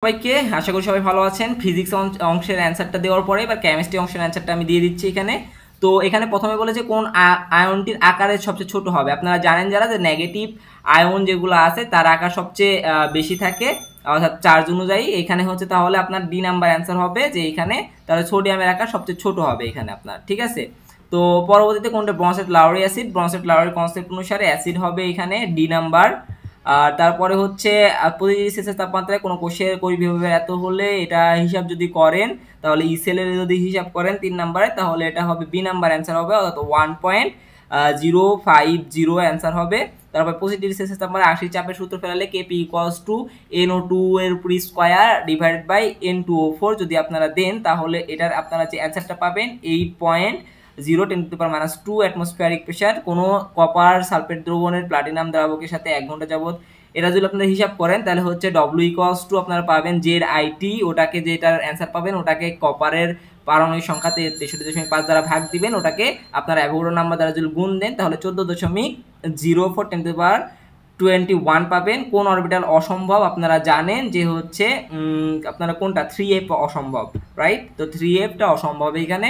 সবাইকে আশা করি সবাই ভালো আছেন। ফিজিক্স অংশের অ্যান্সারটা দেওয়ার পরে এবার কেমিস্ট্রি অংশের অ্যান্সারটা আমি দিয়ে দিচ্ছি এখানে। তো এখানে প্রথমে বলেছে কোন আয়নটির আকারে সবচেয়ে ছোট হবে। আপনারা জানেন যারা যে নেগেটিভ আয়ন যেগুলো আছে তার আকার সবচেয়ে বেশি থাকে, অর্থাৎ চার্জ অনুযায়ী। এখানে হচ্ছে তাহলে আপনার ডি নাম্বার অ্যান্সার হবে যে এখানে তাহলে সোডিয়ামের আকার সবচেয়ে ছোট হবে এখানে আপনার, ঠিক আছে। তো পরবর্তীতে কোনটা ব্রনসেট লাউরি অ্যাসিড, ব্রনসেট লাউরি কনসেপ্ট অনুসারে অ্যাসিড হবে এখানে ডি নাম্বার। আর তারপরে হচ্ছে প্রতি সেলসিয়াস তাপমাত্রায় কোনো কোষের পরিবিভাবের এত হলে এটা হিসাব যদি করেন তাহলে ইসেলের যদি হিসাব করেন 3 নম্বরে তাহলে এটা হবে বি নাম্বার অ্যান্সার হবে, অর্থাৎ 1.050 অ্যান্সার হবে। তারপর পজিটিভ সেলসিয়াস তাপমাত্রায় 80 চাপের সূত্র ফেলালে কেপি ইকুয়ালস টু NO2 এর উপর স্কয়ার ডিভাইডেড বাই N2O4 যদি আপনারা দেন তাহলে এটার আপনারা যে অ্যান্সারটা পাবেন 8.0 × 10⁻² অ্যাটমসফিয়ারিক প্রেশার। কোনো কপার সালফেট দ্রবণের প্লাটিনাম দ্রাবকের সাথে 1 ঘন্টা যাবত এটা যদি আপনারা হিসাব করেন তাহলে হচ্ছে W ইকুয়ালস টু আপনারা পাবেন ZIT, ওটাকে যেটার অ্যান্সার পাবেন ওটাকে কপারের পারমাণবিক সংখ্যাতে 63.5 দ্বারা ভাগ দিবেন, ওটাকে আপনারা অ্যাভোগাড্রো নাম্বার দ্বারা যদি গুণ দেন তাহলে 14.04 × 10⁻21 পাবেন। কোন অরবিটাল অসম্ভব আপনারা জানেন যে হচ্ছে আপনারা কোনটা 3F অসম্ভব, রাইট? তো 3Fটা অসম্ভব এখানে।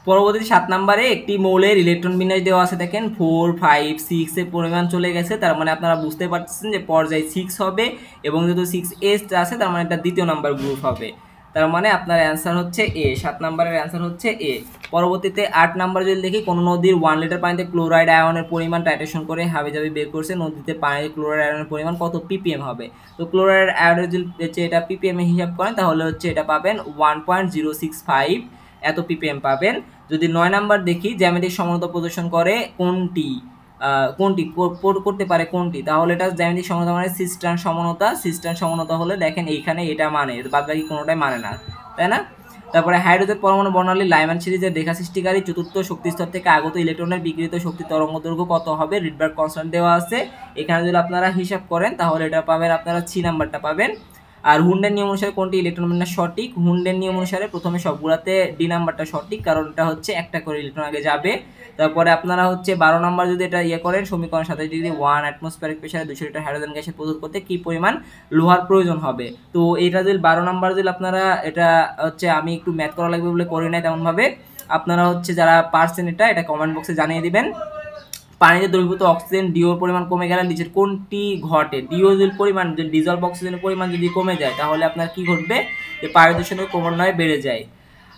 পরবর্তী 7 নম্বরে একটি মৌলের ইলেকট্রন বিন্যাস দেওয়া আছে, দেখেন 4, 5, 6 এর পরিমাণ চলে গেছে, তার মানে আপনারা বুঝতে পারতেছেন যে পর্যায় 6 হবে এবং যেহেতু 6S আছে তার মানে এটা দ্বিতীয় নাম্বার গ্রুপ হবে, তার মানে আপনার অ্যান্সার হচ্ছে এ। 7 নম্বরের অ্যান্সার হচ্ছে এ। পরবর্তীতে 8 নম্বর যদি দেখি, কোন নদীর 1 লিটার পানিতে ক্লোরাইড আয়নের পরিমাণ টাইট্রেশন করে হাবিজাবি বের করছে, নদীতে পানিতে ক্লোরাইড আয়নের পরিমাণ কত ppm হবে। তো ক্লোরাইড আয়নের যদি এটা ppm এ হিসাব করেন তাহলে হচ্ছে এটা পাবেন 1.065 এত ppm পাবেন। যদি 9 নাম্বার দেখি, জ্যামিতিক সমানতা প্রদর্শন করে কোনটি করতে পারে কোনটি, তাহলে এটা জ্যামিতিক সমানতা মানে সিস্টার্ন সমানতা। সিস্টার্ন সমানতা হলে দেখেন এইখানে এটা মানে, বাদবাকি কোনোটাই মানে না, তাই না? তারপরে হাইড্রোজেন পরমাণু বর্ণালী লাইমান সিরিজের রেখা সৃষ্টিকারী চতুর্থ শক্তি স্তর থেকে আগত ইলেকট্রনের বিকিরিত শক্তি তরঙ্গ দৈর্ঘ্য কত হবে, রিডবার্গ কনস্ট্যান্ট দেওয়া আছে। এখানে যদি আপনারা হিসাব করেন তাহলে এটা পাবেন আপনারা 6 নাম্বারটা পাবেন। আর হুন্ডের নিয়ম অনুসারে কোনটি ইলেকট্রন বিন্যাস সঠিক, হুন্ডের নিয়ম অনুসারে প্রথমে সবগুলাতে ডি নাম্বারটা সঠিক, কারণ এটা হচ্ছে একটা করে ইলেকট্রন আগে যাবে। তারপরে আপনারা হচ্ছে 12 নাম্বার যদি এটা করেন, সমীকরণ 27 1 অ্যাটমসফিয়ারিক প্রেসারে 200 লিটার হাইড্রোজেন গ্যাসের প্রস্তুত করতে কি পরিমাণ লোহার প্রয়োজন হবে। তো এটা যদি 12 নাম্বার যদি আপনারা এটা হচ্ছে, আমি একটু ম্যাথ করা লাগবে বলে করি নাই তেমনভাবে, আপনারা হচ্ছে যারা পারছেন এটা কমেন্ট বক্সে জানিয়ে দিবেন। পানিতে দ্রবীভূত অক্সিজেন ডিওর পরিমাণ কমে গেলে নিচের কোনটি ঘটে। ডিওর পরিমাণ যদি ডিজলভ অক্সিজেনের পরিমাণ যদি কমে যায় তাহলে আপনার কি ঘটবে, যে পানি দূষণের ক্রমান্বয়ে বেড়ে যায়।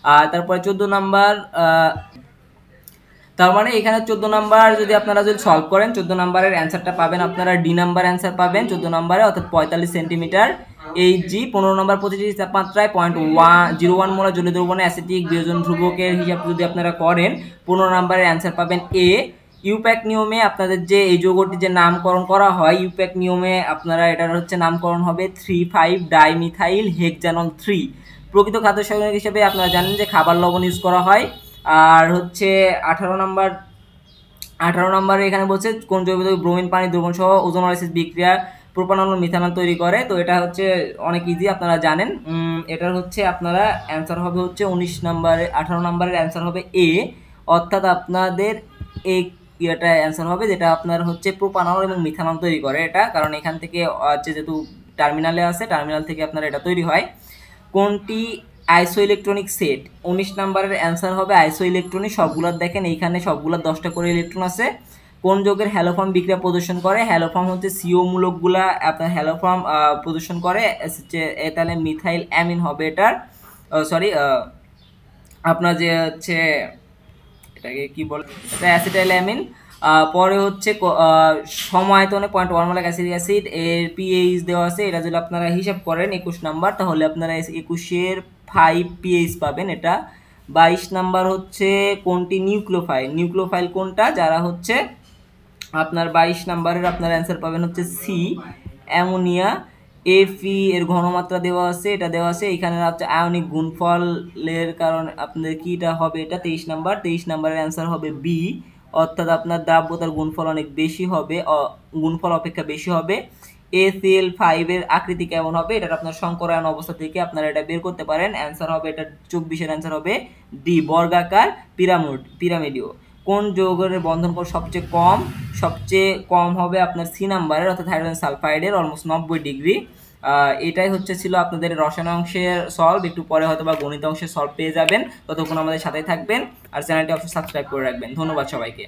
আর তারপরে 14 নাম্বার, তার মানে এখানে 14 নাম্বার যদি আপনারা যদি সলভ করেন 14 নাম্বারের অ্যান্সারটা পাবেন আপনারা ডি নাম্বার অ্যান্সার পাবেন 14 নাম্বারে, অর্থাৎ 45 সেন্টিমিটার। Hg 15 নম্বর প্রতিটি তাপমাত্রায় 0.01 মোলার জলীয় দ্রবণে অ্যাসিটিক বিয়োজন ধ্রুবকের হিসাব যদি আপনারা করেন 15 নাম্বারের অ্যান্সার পাবেন এ। ইউপ্যাক নিয়মে আপনাদের যে এই যৌগটি যে নামকরণ করা হয়, ইউপ্যাক নিয়মে আপনারা এটার হচ্ছে নামকরণ হবে 3,5 ডাইমিথাইল হেক্সানল 3। প্রকৃত খাদ্য সংযোজক হিসেবে আপনারা জানেন যে খাবার লবণ ইউজ করা হয়। আর হচ্ছে 18 নম্বরে এখানে বলছে কোন জৈব যৌগ ব্রোমিন পানি দ্রবণ সহ ওজোনোলাইসিস বিক্রিয়া প্রোপানল ও মিথানল তৈরি করে। তো এটা হচ্ছে অনেক ইজি, আপনারা জানেন। এটার হচ্ছে আপনারা অ্যান্সার হবে হচ্ছে 19 নম্বরে, 18 নম্বরের অ্যান্সার হবে এ, অর্থাৎ আপনাদের এই এটা অ্যান্সার হবে যেটা আপনার হচ্ছে প্রোপানল এবং মিথানল তৈরি করে এটা, কারণ এখান থেকে হচ্ছে যেহেতু টার্মিনালে আছে, টার্মিনাল থেকে আপনার এটা তৈরি হয়। কোনটি আইসো ইলেকট্রনিক সেট, 19 নম্বরের অ্যান্সার হবে আইসো ইলেকট্রনিক। সবগুলোর দেখেন এইখানে সবগুলোর 10টা করে ইলেকট্রন আছে। কোন যৌগের হ্যালোফর্ম বিক্রিয়া প্রদর্শন করে, হ্যালোফর্ম হচ্ছে সিও মূলকগুলা আপনার হ্যালোফর্ম প্রদর্শন করে, তাহলে মিথাইল অ্যামিন হবে এটার, সরি আপনার যে হচ্ছে এটাকে কি বলে, অ্যাসিটাইল অ্যামিন। পরে হচ্ছে সমায়তনে 0.1 মোলার অ্যাসিটিক অ্যাসিড এর পিএইচ দেওয়া আছে, এটা যদি আপনারা হিসাব করেন 21 নাম্বার তাহলে আপনারা 21-এর 5 পিএইচ পাবেন এটা। 22 নাম্বার হচ্ছে কোনটি নিউক্লিওফাইল কোনটা, যারা হচ্ছে আপনার 22 নাম্বারের আপনার অ্যান্সার পাবেন হচ্ছে সি অ্যামোনিয়া। Fe এর ঘনমাত্রা দেওয়া আছে, এটা দেওয়া আছে এখানে হচ্ছে আয়নিক গুণফলের কারণ আপনাদের কিটা হবে এটা 23 নাম্বার। 23 নাম্বারের অ্যান্সার হবে বি, অর্থাৎ আপনার দ্রাব্যতার গুণফল অনেক বেশি হবে, গুণফল অপেক্ষা বেশি হবে। ACl5 এর আকৃতি কেমন হবে, এটা আপনার সংকরায়ন অবস্থা থেকে আপনারা এটা বের করতে পারেন। অ্যান্সার হবে এটা 24-এর অ্যান্সার হবে ডি, বর্গাকার পিরামিডীয়। কোন যৌগের বন্ধন কোণ সবচেয়ে কম হবে আপনার সি নাম্বারের, অর্থাৎ হাইড্রোজেন সালফাইডের অলমোস্ট 90 ডিগ্রি। এটাই হচ্ছে ছিল আপনাদের রসায়ন অংশের সলভ। একটু পরে হয়তো বা গণিত অংশের সলভ পেয়ে যাবেন। ততক্ষণ আমাদের সাথেই থাকবেন আর চ্যানেলটি অবশ্যই সাবস্ক্রাইব করে রাখবেন। ধন্যবাদ সবাইকে।